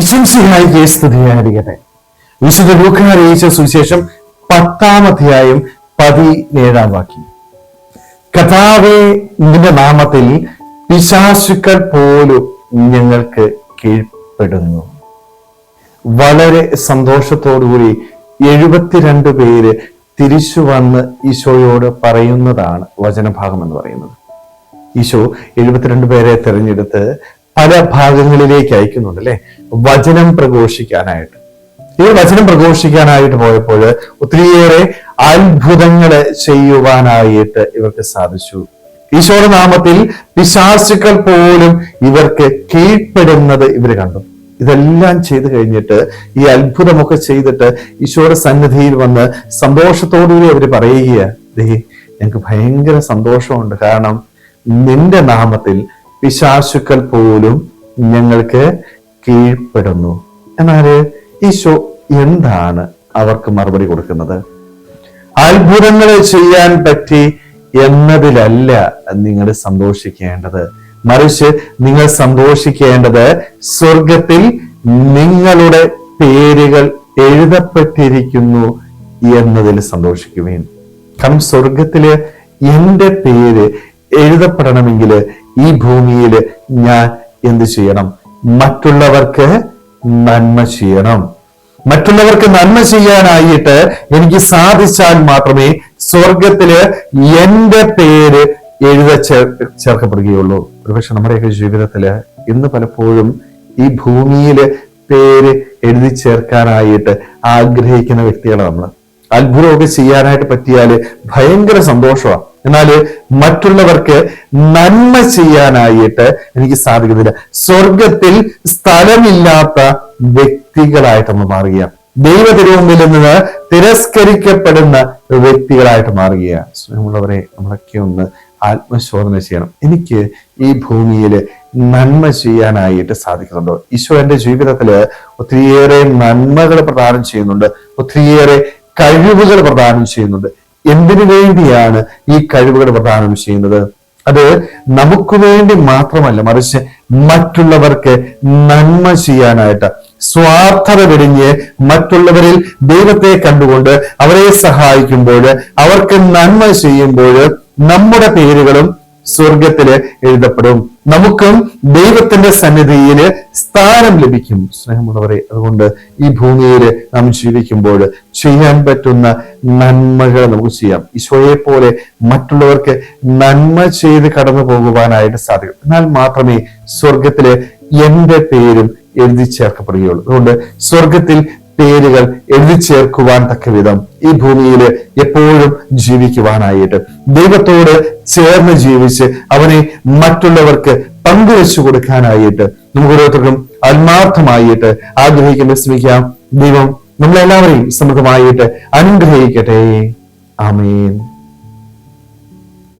ഈശോമിശിഹായിക്ക് സ്തുതിയായിരിക്കട്ടെ. വിശുദ്ധ ലൂക്കാ അറിയിച്ച സുവിശേഷം 10-ാം അധ്യായം 17-ാം വാക്യം. കർത്താവേ, നിന്റെ നാമത്തിൽ പിശാചുക്കൾ പോലും ഞങ്ങൾക്ക് കീഴ്പ്പെടുന്നു. വളരെ സന്തോഷത്തോടുകൂടി 72 പേര് തിരിച്ചു വന്ന് ഈശോയോട് പറയുന്നതാണ് വചനഭാഗം എന്ന് പറയുന്നത്. ഈശോ 72 പേരെ തിരഞ്ഞെടുത്ത് പല ഭാഗങ്ങളിലേക്ക് അയക്കുന്നുണ്ട് അല്ലെ, വചനം പ്രഘോഷിക്കാനായിട്ട്. ഈ വചനം പ്രഘോഷിക്കാനായിട്ട് പോയപ്പോൾ ഒത്തിരിയേറെ അത്ഭുതങ്ങള് ചെയ്യുവാനായിട്ട് ഇവർക്ക് സാധിച്ചു. ഈശോയുടെ നാമത്തിൽ പിശാചുക്കൾ പോലും ഇവർക്ക് കീഴ്പ്പെടുന്നത് ഇവർ കണ്ടു. ഇതെല്ലാം ചെയ്തു കഴിഞ്ഞിട്ട്, ഈ അത്ഭുതമൊക്കെ ചെയ്തിട്ട് ഈശോയുടെ സന്നിധിയിൽ വന്ന് സന്തോഷത്തോടുകൂടി അവർ പറയുക, ഞങ്ങൾക്ക് ഭയങ്കര സന്തോഷമുണ്ട്, കാരണം നിന്റെ നാമത്തിൽ പിശാചുക്കൾ പോലും ഞങ്ങൾക്ക് കീഴ്പ്പെടുന്നു. എന്നാല് ഈശോ എന്താണ് അവർക്ക് മറുപടി കൊടുക്കുന്നത്? അത്ഭുതങ്ങൾ ചെയ്യാൻ പറ്റി എന്നതിലല്ല നിങ്ങൾ സന്തോഷിക്കേണ്ടത്, മറിച്ച് നിങ്ങൾ സന്തോഷിക്കേണ്ടത് സ്വർഗത്തിൽ നിങ്ങളുടെ പേരുകൾ എഴുതപ്പെട്ടിരിക്കുന്നു എന്നതിൽ സന്തോഷിക്കുവേൻ. കാരണം സ്വർഗത്തില് എന്റെ പേര് എഴുതപ്പെടണമെങ്കിൽ ഈ ഭൂമിയിൽ ഞാൻ എന്ത് ചെയ്യണം? മറ്റുള്ളവർക്ക് നന്മ ചെയ്യണം. മറ്റുള്ളവർക്ക് നന്മ ചെയ്യാനായിട്ട് എനിക്ക് സാധിച്ചാൽ മാത്രമേ സ്വർഗത്തില് എന്റെ പേര് ചേർക്കപ്പെടുകയുള്ളൂ. ഒരുപക്ഷെ നമ്മുടെയൊക്കെ ജീവിതത്തില് ഇന്ന് പലപ്പോഴും ഈ ഭൂമിയില് പേര് എഴുതി ചേർക്കാനായിട്ട് ആഗ്രഹിക്കുന്ന വ്യക്തികളാണ് നമ്മൾ. അത്ഭുതമൊക്കെ ചെയ്യാനായിട്ട് പറ്റിയാല് ഭയങ്കര സന്തോഷമാണ്. എന്നാല് മറ്റുള്ളവർക്ക് നന്മ ചെയ്യാനായിട്ട് എനിക്ക് സാധിക്കുന്നില്ല. സ്വർഗത്തിൽ സ്ഥലമില്ലാത്ത വ്യക്തികളായിട്ട് നമ്മൾ മാറുകയാണ്. ദൈവ തിരുമുമ്പിൽ നിന്ന് തിരസ്കരിക്കപ്പെടുന്ന വ്യക്തികളായിട്ട് മാറുകയാണ്. സ്നേഹമുള്ളവരെ, നമ്മളൊക്കെ ഒന്ന് ആത്മശോധന ചെയ്യണം. എനിക്ക് ഈ ഭൂമിയിൽ നന്മ ചെയ്യാനായിട്ട് സാധിക്കുന്നുണ്ടോ? ഈശോ എന്റെ ജീവിതത്തില് ഒത്തിരിയേറെ നന്മകൾ പ്രദാനം ചെയ്യുന്നുണ്ട്, ഒത്തിരിയേറെ കഴിവുകൾ പ്രദാനം ചെയ്യുന്നുണ്ട്. എന്തിനു വേണ്ടിയാണ് ഈ കഴിവുകൾ പ്രദാനം ചെയ്യുന്നത്? അത് നമുക്ക് വേണ്ടി മാത്രമല്ല, മറിച്ച് മറ്റുള്ളവർക്ക് നന്മ ചെയ്യാനായിട്ട്. സ്വാർത്ഥത വെടിഞ്ഞ് മറ്റുള്ളവരിൽ ദൈവത്തെ കണ്ടുകൊണ്ട് അവരെ സഹായിക്കുമ്പോൾ, അവർക്ക് നന്മ ചെയ്യുമ്പോൾ നമ്മുടെ പേരുകളും സ്വർഗത്തില് എഴുതപ്പെടും. നമുക്കും ദൈവത്തിന്റെ സന്നിധിയിൽ സ്ഥാനം ലഭിക്കും. സ്നേഹമുള്ളവരെ, അതുകൊണ്ട് ഈ ഭൂമിയിൽ നാം ജീവിക്കുമ്പോൾ ചെയ്യാൻ പറ്റുന്ന നന്മകൾ നമുക്ക് ചെയ്യാം. ഈശോയെ പോലെ മറ്റുള്ളവർക്ക് നന്മ ചെയ്ത് കടന്നു പോകുവാനായിട്ട് സാധിക്കും. എന്നാൽ മാത്രമേ സ്വർഗത്തില് എന്റെ പേരും എഴുതി ചേർക്കപ്പെടുകയുള്ളൂ. അതുകൊണ്ട് സ്വർഗത്തിൽ പേരുകൾ എഴുതി ചേർക്കുവാൻ തക്ക വിധം ഈ ഭൂമിയിൽ എപ്പോഴും ജീവിക്കുവാനായിട്ട്, ദൈവത്തോട് ചേർന്ന് ജീവിച്ച് അവനെ മറ്റുള്ളവർക്ക് പങ്കുവെച്ചു കൊടുക്കാനായിട്ട് നമുക്ക് ഓരോരുത്തർക്കും ആത്മാർത്ഥമായിട്ട് ആഗ്രഹിക്കാൻ ശ്രമിക്കാം. ദൈവം നമ്മളെല്ലാവരെയും സമൃദ്ധമായിട്ട് അനുഗ്രഹിക്കട്ടെ. ആമേൻ.